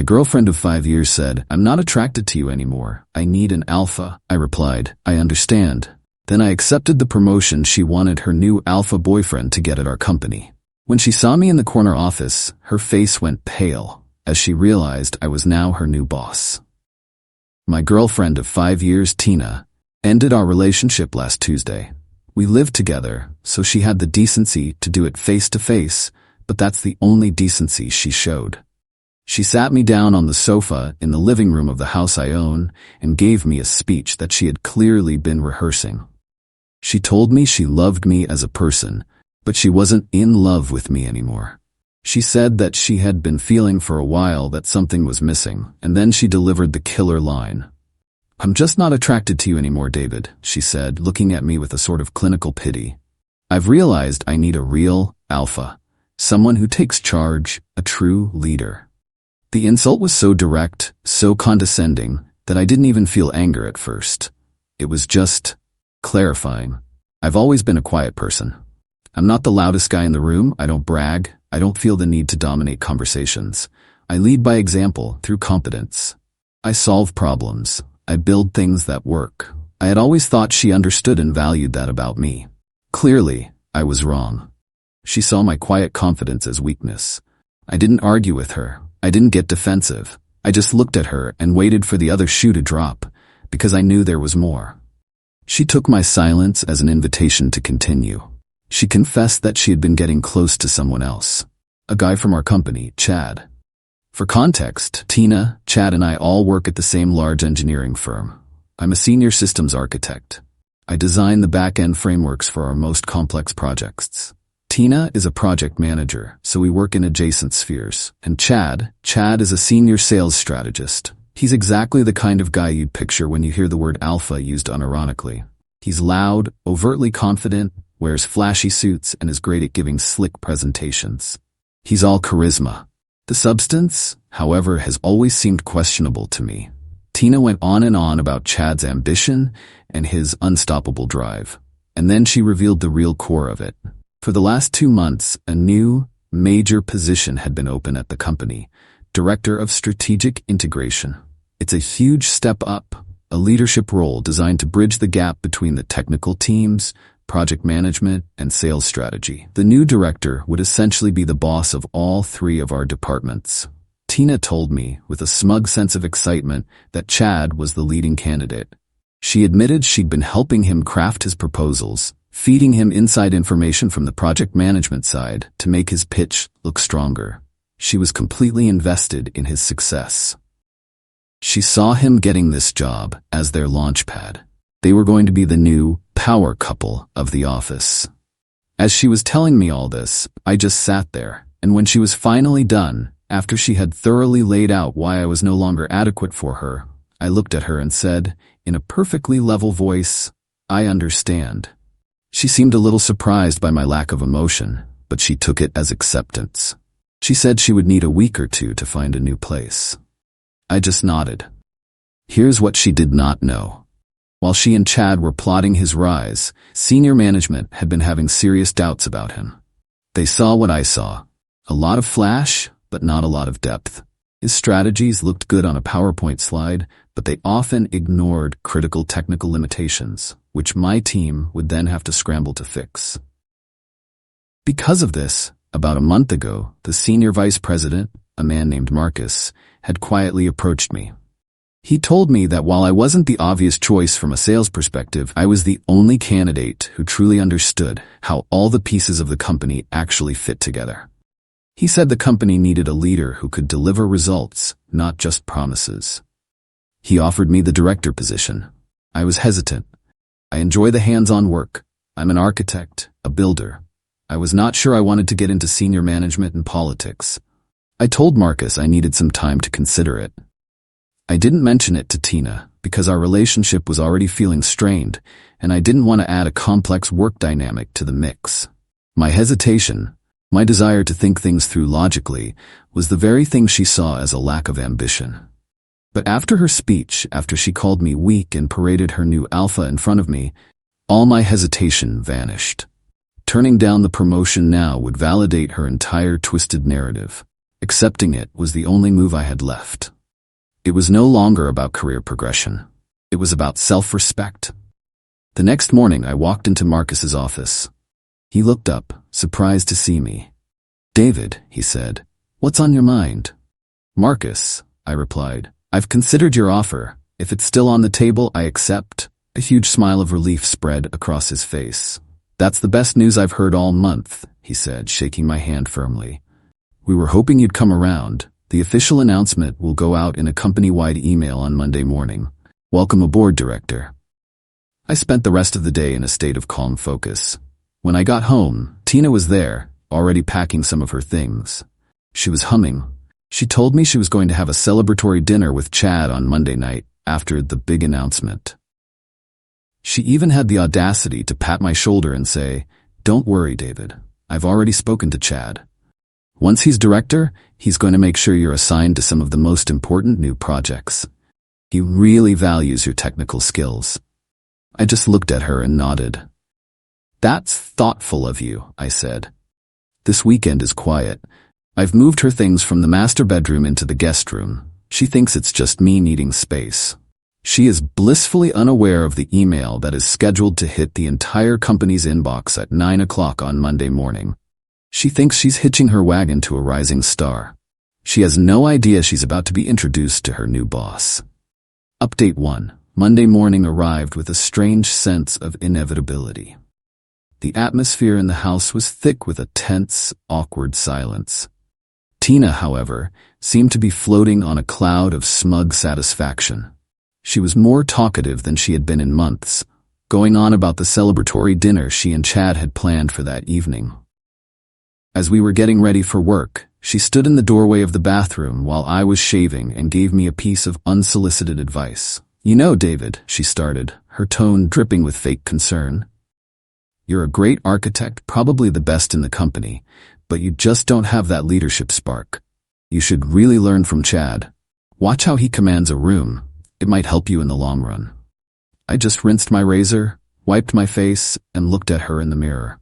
My girlfriend of 5 years said, "I'm not attracted to you anymore. I need an alpha." I replied, "I understand." Then I accepted the promotion she wanted her new alpha boyfriend to get at our company. When she saw me in the corner office, her face went pale as she realized I was now her new boss. My girlfriend of 5 years, Tina, ended our relationship last Tuesday. We lived together, so she had the decency to do it face to face, but that's the only decency she showed. She sat me down on the sofa in the living room of the house I own and gave me a speech that she had clearly been rehearsing. She told me she loved me as a person, but she wasn't in love with me anymore. She said that she had been feeling for a while that something was missing, and then she delivered the killer line. "I'm just not attracted to you anymore, David," she said, looking at me with a sort of clinical pity. "I've realized I need a real alpha, someone who takes charge, a true leader." The insult was so direct, so condescending, that I didn't even feel anger at first. It was just clarifying. I've always been a quiet person. I'm not the loudest guy in the room. I don't brag. I don't feel the need to dominate conversations. I lead by example through competence. I solve problems. I build things that work. I had always thought she understood and valued that about me. Clearly, I was wrong. She saw my quiet confidence as weakness. I didn't argue with her. I didn't get defensive. I just looked at her and waited for the other shoe to drop, because I knew there was more. She took my silence as an invitation to continue. She confessed that she had been getting close to someone else, a guy from our company, Chad. For context, Tina, Chad, and I all work at the same large engineering firm. I'm a senior systems architect. I design the back-end frameworks for our most complex projects. Tina is a project manager, so we work in adjacent spheres. And Chad is a senior sales strategist. He's exactly the kind of guy you'd picture when you hear the word alpha used unironically. He's loud, overtly confident, wears flashy suits, and is great at giving slick presentations. He's all charisma. The substance, however, has always seemed questionable to me. Tina went on and on about Chad's ambition and his unstoppable drive. And then she revealed the real core of it. For the last 2 months, a new, major position had been open at the company, Director of Strategic Integration. It's a huge step up, a leadership role designed to bridge the gap between the technical teams, project management, and sales strategy. The new director would essentially be the boss of all 3 of our departments. Tina told me, with a smug sense of excitement, that Chad was the leading candidate. She admitted she'd been helping him craft his proposals, feeding him inside information from the project management side to make his pitch look stronger. She was completely invested in his success. She saw him getting this job as their launchpad. They were going to be the new power couple of the office. As she was telling me all this, I just sat there, and when she was finally done, after she had thoroughly laid out why I was no longer adequate for her, I looked at her and said, in a perfectly level voice, "I understand." She seemed a little surprised by my lack of emotion, but she took it as acceptance. She said she would need a week or 2 to find a new place. I just nodded. Here's what she did not know. While she and Chad were plotting his rise, senior management had been having serious doubts about him. They saw what I saw. A lot of flash, but not a lot of depth. His strategies looked good on a PowerPoint slide, but they often ignored critical technical limitations, which my team would then have to scramble to fix. Because of this, about a month ago, the senior vice president, a man named Marcus, had quietly approached me. He told me that while I wasn't the obvious choice from a sales perspective, I was the only candidate who truly understood how all the pieces of the company actually fit together. He said the company needed a leader who could deliver results, not just promises. He offered me the director position. I was hesitant. I enjoy the hands-on work. I'm an architect, a builder. I was not sure I wanted to get into senior management and politics. I told Marcus I needed some time to consider it. I didn't mention it to Tina because our relationship was already feeling strained, and I didn't want to add a complex work dynamic to the mix. My hesitation, my desire to think things through logically, was the very thing she saw as a lack of ambition. But after her speech, after she called me weak and paraded her new alpha in front of me, all my hesitation vanished. Turning down the promotion now would validate her entire twisted narrative. Accepting it was the only move I had left. It was no longer about career progression. It was about self-respect. The next morning, I walked into Marcus's office. He looked up, surprised to see me. "David," he said, "what's on your mind?" "Marcus," I replied, "I've considered your offer. If it's still on the table, I accept." A huge smile of relief spread across his face. "That's the best news I've heard all month," he said, shaking my hand firmly. "We were hoping you'd come around. The official announcement will go out in a company-wide email on Monday morning. Welcome aboard, Director." I spent the rest of the day in a state of calm focus. When I got home, Tina was there, already packing some of her things. She was humming. She told me she was going to have a celebratory dinner with Chad on Monday night after the big announcement. She even had the audacity to pat my shoulder and say, "Don't worry, David. I've already spoken to Chad. Once he's director, he's going to make sure you're assigned to some of the most important new projects. He really values your technical skills." I just looked at her and nodded. "That's thoughtful of you," I said. "This weekend is quiet. I've moved her things from the master bedroom into the guest room. She thinks it's just me needing space. She is blissfully unaware of the email that is scheduled to hit the entire company's inbox at 9 o'clock on Monday morning. She thinks she's hitching her wagon to a rising star. She has no idea she's about to be introduced to her new boss." Update 1. Monday morning arrived with a strange sense of inevitability. The atmosphere in the house was thick with a tense, awkward silence. Tina, however, seemed to be floating on a cloud of smug satisfaction. She was more talkative than she had been in months, going on about the celebratory dinner she and Chad had planned for that evening. As we were getting ready for work, she stood in the doorway of the bathroom while I was shaving and gave me a piece of unsolicited advice. "You know, David," she started, her tone dripping with fake concern. "You're a great architect, probably the best in the company, but you just don't have that leadership spark. You should really learn from Chad. Watch how he commands a room. It might help you in the long run." I just rinsed my razor, wiped my face, and looked at her in the mirror.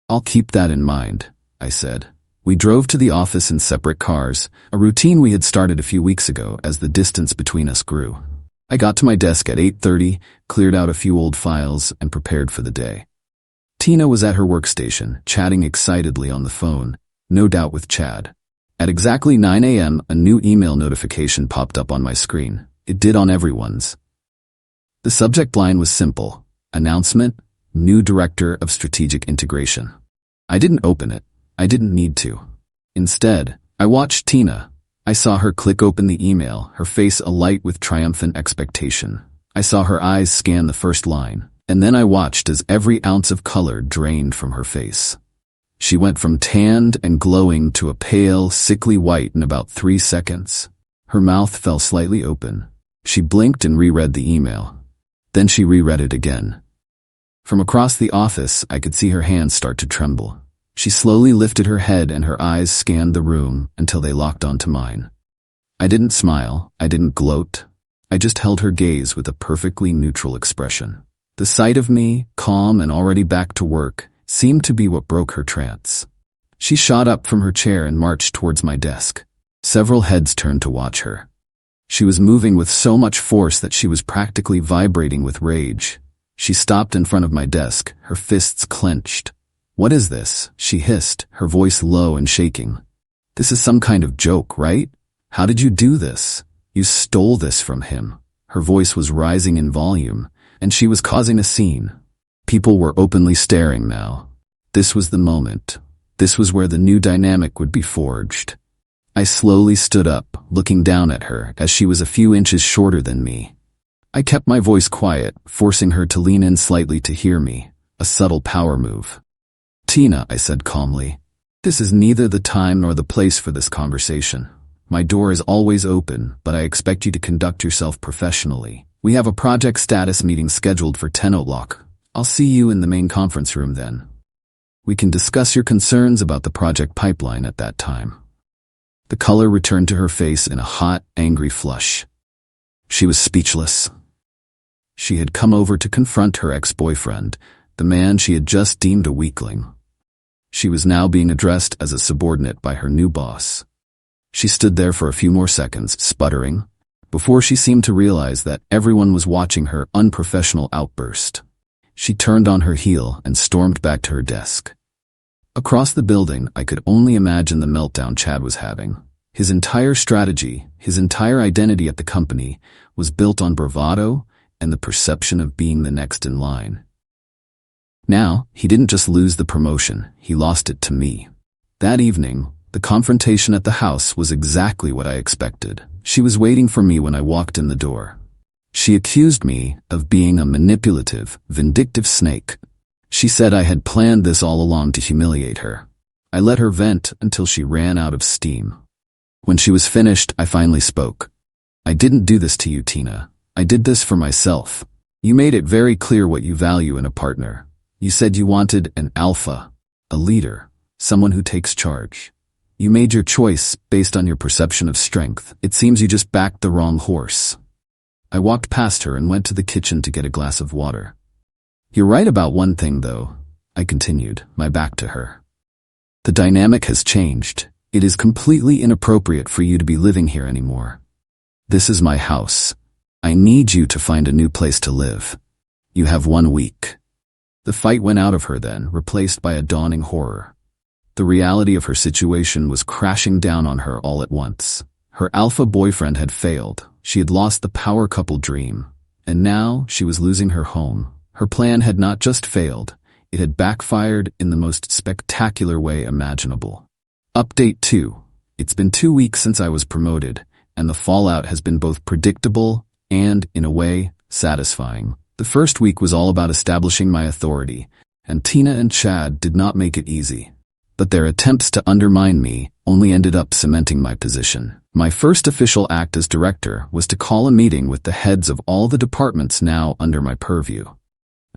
"I'll keep that in mind," I said. We drove to the office in separate cars, a routine we had started a few weeks ago as the distance between us grew. I got to my desk at 8:30, cleared out a few old files, and prepared for the day. Tina was at her workstation, chatting excitedly on the phone, no doubt with Chad. At exactly 9 a.m., a new email notification popped up on my screen. It did on everyone's. The subject line was simple: Announcement, New Director of Strategic Integration. I didn't open it. I didn't need to. Instead, I watched Tina. I saw her click open the email, her face alight with triumphant expectation. I saw her eyes scan the first line, and then I watched as every ounce of color drained from her face. She went from tanned and glowing to a pale, sickly white in about 3 seconds. Her mouth fell slightly open. She blinked and reread the email. Then she reread it again. From across the office, I could see her hands start to tremble. She slowly lifted her head and her eyes scanned the room until they locked onto mine. I didn't smile. I didn't gloat. I just held her gaze with a perfectly neutral expression. The sight of me, calm and already back to work, seemed to be what broke her trance. She shot up from her chair and marched towards my desk. Several heads turned to watch her. She was moving with so much force that she was practically vibrating with rage. She stopped in front of my desk, her fists clenched. "What is this?" she hissed, her voice low and shaking. "This is some kind of joke, right? How did you do this? You stole this from him." Her voice was rising in volume, and she was causing a scene. People were openly staring now. This was the moment. This was where the new dynamic would be forged. I slowly stood up, looking down at her as she was a few inches shorter than me. I kept my voice quiet, forcing her to lean in slightly to hear me, a subtle power move. "Tina," I said calmly, "this is neither the time nor the place for this conversation. My door is always open, but I expect you to conduct yourself professionally. We have a project status meeting scheduled for 10 o'clock. I'll see you in the main conference room then. We can discuss your concerns about the project pipeline at that time." The color returned to her face in a hot, angry flush. She was speechless. She had come over to confront her ex-boyfriend, the man she had just deemed a weakling. She was now being addressed as a subordinate by her new boss. She stood there for a few more seconds, sputtering, before she seemed to realize that everyone was watching her unprofessional outburst. She turned on her heel and stormed back to her desk. Across the building, I could only imagine the meltdown Chad was having. His entire strategy, his entire identity at the company, was built on bravado and the perception of being the next in line. Now, he didn't just lose the promotion, he lost it to me. That evening, the confrontation at the house was exactly what I expected. She was waiting for me when I walked in the door. She accused me of being a manipulative, vindictive snake. She said I had planned this all along to humiliate her. I let her vent until she ran out of steam. When she was finished, I finally spoke. I didn't do this to you, Tina. I did this for myself. You made it very clear what you value in a partner. You said you wanted an alpha, a leader, someone who takes charge. You made your choice based on your perception of strength. It seems you just backed the wrong horse. I walked past her and went to the kitchen to get a glass of water. You're right about one thing, though, I continued, my back to her. The dynamic has changed. It is completely inappropriate for you to be living here anymore. This is my house. I need you to find a new place to live. You have 1 week. The fight went out of her then, replaced by a dawning horror. The reality of her situation was crashing down on her all at once. Her alpha boyfriend had failed. She had lost the power couple dream. And now she was losing her home. Her plan had not just failed, it had backfired in the most spectacular way imaginable. Update 2. It's been 2 weeks since I was promoted, and the fallout has been both predictable and, in a way, satisfying. The first week was all about establishing my authority, and Tina and Chad did not make it easy. But their attempts to undermine me only ended up cementing my position. My first official act as director was to call a meeting with the heads of all the departments now under my purview.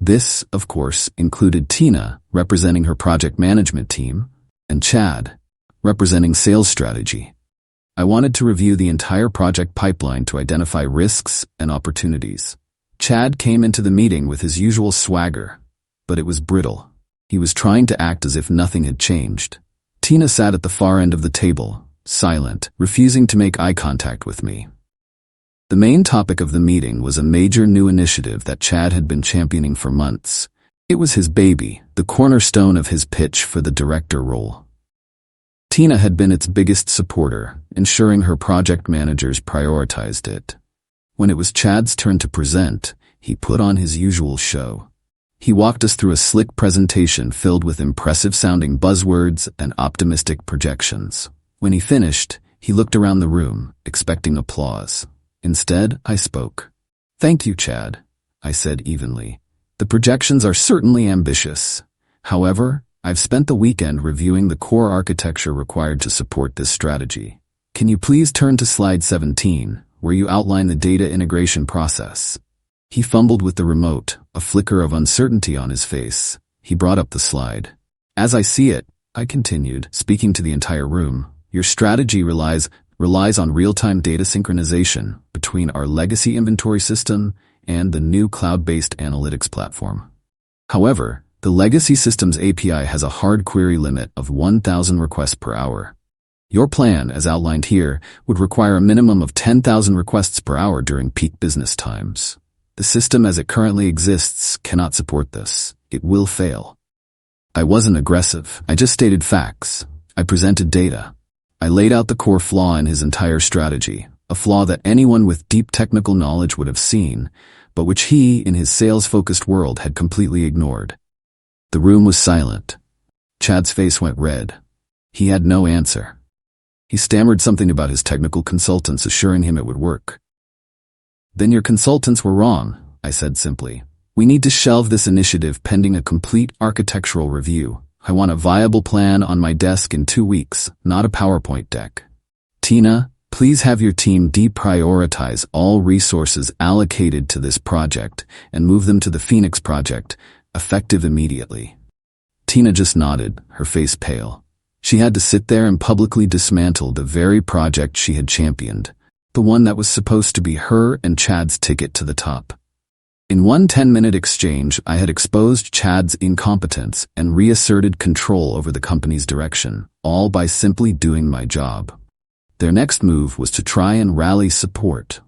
This, of course, included Tina, representing her project management team, and Chad, representing sales strategy. I wanted to review the entire project pipeline to identify risks and opportunities. Chad came into the meeting with his usual swagger, but it was brittle. He was trying to act as if nothing had changed. Tina sat at the far end of the table, silent, refusing to make eye contact with me. The main topic of the meeting was a major new initiative that Chad had been championing for months. It was his baby, the cornerstone of his pitch for the director role. Tina had been its biggest supporter, ensuring her project managers prioritized it. When it was Chad's turn to present, he put on his usual show. He walked us through a slick presentation filled with impressive-sounding buzzwords and optimistic projections. When he finished, he looked around the room, expecting applause. Instead, I spoke. "Thank you, Chad," I said evenly. "The projections are certainly ambitious. However, I've spent the weekend reviewing the core architecture required to support this strategy. Can you please turn to slide 17, where you outline the data integration process?" He fumbled with the remote, a flicker of uncertainty on his face. He brought up the slide. "As I see it," I continued, speaking to the entire room, "your strategy relies on real-time data synchronization between our legacy inventory system and the new cloud-based analytics platform. However, the legacy system's API has a hard query limit of 1,000 requests per hour. Your plan, as outlined here, would require a minimum of 10,000 requests per hour during peak business times. The system as it currently exists cannot support this. It will fail." I wasn't aggressive. I just stated facts. I presented data. I laid out the core flaw in his entire strategy, a flaw that anyone with deep technical knowledge would have seen, but which he, in his sales-focused world, had completely ignored. The room was silent. Chad's face went red. He had no answer. He stammered something about his technical consultants assuring him it would work. "Then your consultants were wrong," I said simply. "We need to shelve this initiative pending a complete architectural review. I want a viable plan on my desk in 2 weeks, not a PowerPoint deck. Tina, please have your team deprioritize all resources allocated to this project and move them to the Phoenix project, effective immediately." Tina just nodded, her face pale. She had to sit there and publicly dismantle the very project she had championed, the one that was supposed to be her and Chad's ticket to the top. In one 10-minute exchange, I had exposed Chad's incompetence and reasserted control over the company's direction, all by simply doing my job. Their next move was to try and rally support.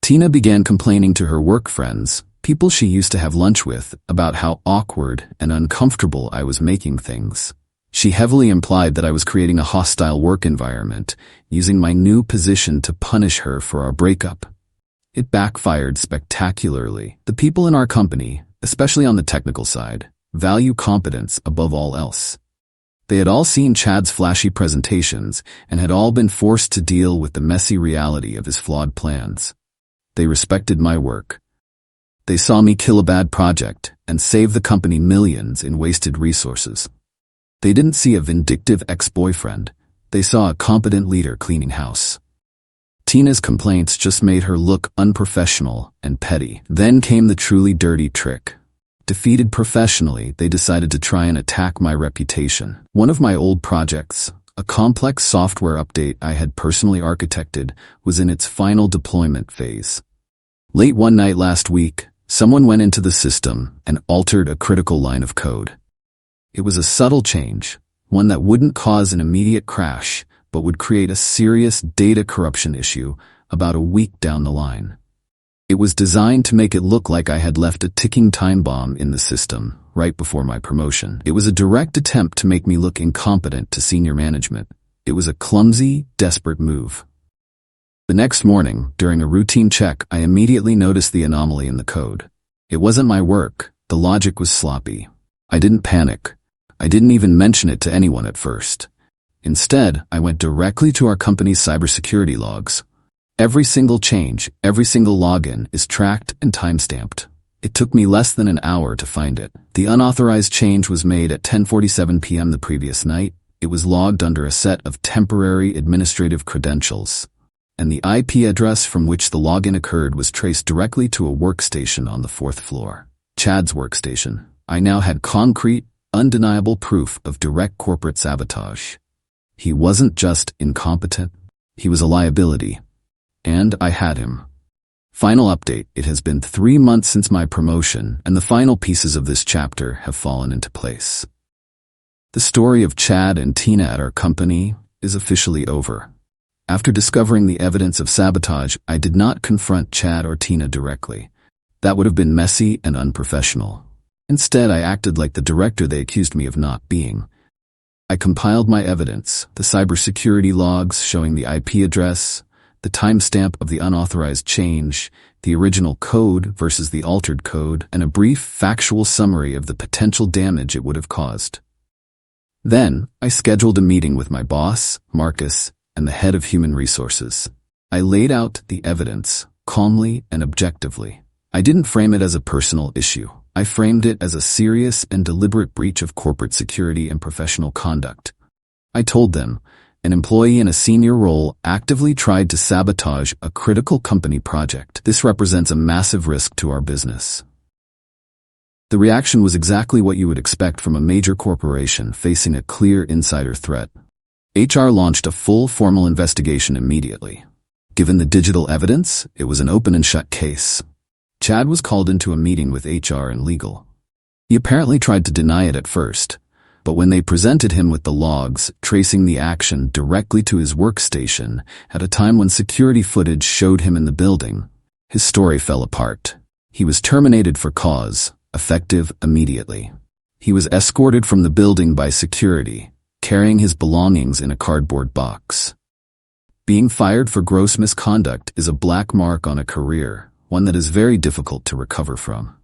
Tina began complaining to her work friends, people she used to have lunch with, about how awkward and uncomfortable I was making things. She heavily implied that I was creating a hostile work environment, using my new position to punish her for our breakup. It backfired spectacularly. The people in our company, especially on the technical side, value competence above all else. They had all seen Chad's flashy presentations and had all been forced to deal with the messy reality of his flawed plans. They respected my work. They saw me kill a bad project and save the company millions in wasted resources. They didn't see a vindictive ex-boyfriend. They saw a competent leader cleaning house. Tina's complaints just made her look unprofessional and petty. Then came the truly dirty trick. Defeated professionally, they decided to try and attack my reputation. One of my old projects, a complex software update I had personally architected, was in its final deployment phase. Late one night last week, someone went into the system and altered a critical line of code. It was a subtle change, one that wouldn't cause an immediate crash, but would create a serious data corruption issue about a week down the line. It was designed to make it look like I had left a ticking time bomb in the system right before my promotion. It was a direct attempt to make me look incompetent to senior management. It was a clumsy, desperate move. The next morning, during a routine check, I immediately noticed the anomaly in the code. It wasn't my work. The logic was sloppy. I didn't panic. I didn't even mention it to anyone at first. Instead, I went directly to our company's cybersecurity logs. Every single change, every single login is tracked and timestamped. It took me less than an hour to find it. The unauthorized change was made at 10:47 p.m. the previous night. It was logged under a set of temporary administrative credentials, and the IP address from which the login occurred was traced directly to a workstation on the 4th floor. Chad's workstation. I now had concrete, undeniable proof of direct corporate sabotage. He wasn't just incompetent, he was a liability. And I had him. Final update: it has been 3 months since my promotion, and the final pieces of this chapter have fallen into place. The story of Chad and Tina at our company is officially over. After discovering the evidence of sabotage, I did not confront Chad or Tina directly. That would have been messy and unprofessional. Instead, I acted like the director they accused me of not being. I compiled my evidence, the cybersecurity logs showing the IP address, the timestamp of the unauthorized change, the original code versus the altered code, and a brief, factual summary of the potential damage it would have caused. Then, I scheduled a meeting with my boss, Marcus, and the head of human resources. I laid out the evidence, calmly and objectively. I didn't frame it as a personal issue. I framed it as a serious and deliberate breach of corporate security and professional conduct. I told them, an employee in a senior role actively tried to sabotage a critical company project. This represents a massive risk to our business. The reaction was exactly what you would expect from a major corporation facing a clear insider threat. HR launched a full formal investigation immediately. Given the digital evidence, it was an open and shut case. Chad was called into a meeting with HR and legal. He apparently tried to deny it at first, but when they presented him with the logs tracing the action directly to his workstation at a time when security footage showed him in the building, his story fell apart. He was terminated for cause, effective immediately. He was escorted from the building by security, carrying his belongings in a cardboard box. Being fired for gross misconduct is a black mark on a career, one that is very difficult to recover from.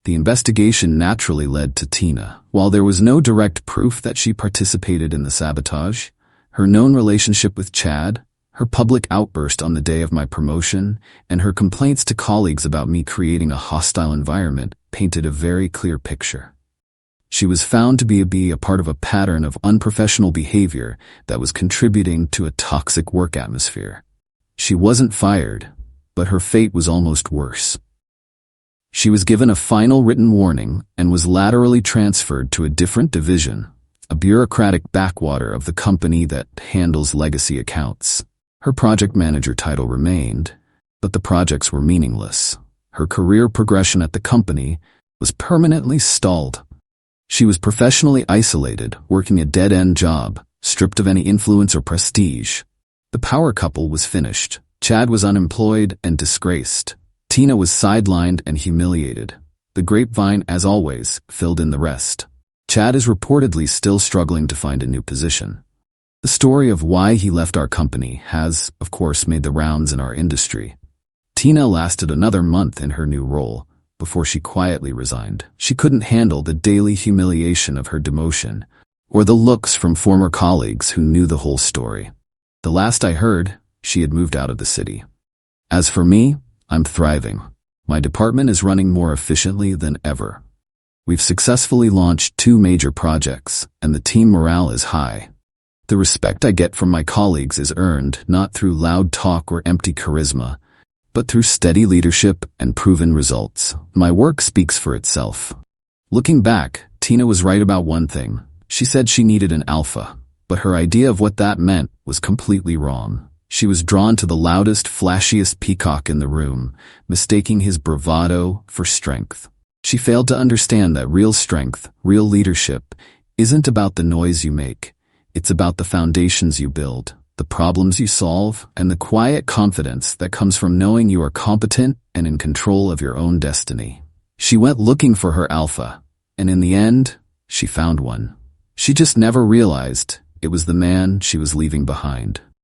The investigation naturally led to Tina. While there was no direct proof that she participated in the sabotage, her known relationship with Chad, her public outburst on the day of my promotion, and her complaints to colleagues about me creating a hostile environment painted a very clear picture. She was found to be a part of a pattern of unprofessional behavior that was contributing to a toxic work atmosphere. She wasn't fired, but her fate was almost worse. She was given a final written warning and was laterally transferred to a different division, a bureaucratic backwater of the company that handles legacy accounts. Her project manager title remained, but the projects were meaningless. Her career progression at the company was permanently stalled. She was professionally isolated, working a dead-end job, stripped of any influence or prestige. The power couple was finished. Chad was unemployed and disgraced. Tina was sidelined and humiliated. The grapevine, as always, filled in the rest. Chad is reportedly still struggling to find a new position. The story of why he left our company has, of course, made the rounds in our industry. Tina lasted another month in her new role before she quietly resigned. She couldn't handle the daily humiliation of her demotion or the looks from former colleagues who knew the whole story. The last I heard, she had moved out of the city. As for me, I'm thriving. My department is running more efficiently than ever. We've successfully launched 2 major projects, and the team morale is high. The respect I get from my colleagues is earned not through loud talk or empty charisma, but through steady leadership and proven results. My work speaks for itself. Looking back, Tina was right about one thing. She said she needed an alpha, but her idea of what that meant was completely wrong. She was drawn to the loudest, flashiest peacock in the room, mistaking his bravado for strength. She failed to understand that real strength, real leadership, isn't about the noise you make. It's about the foundations you build, the problems you solve, and the quiet confidence that comes from knowing you are competent and in control of your own destiny. She went looking for her alpha, and in the end, she found one. She just never realized it was the man she was leaving behind.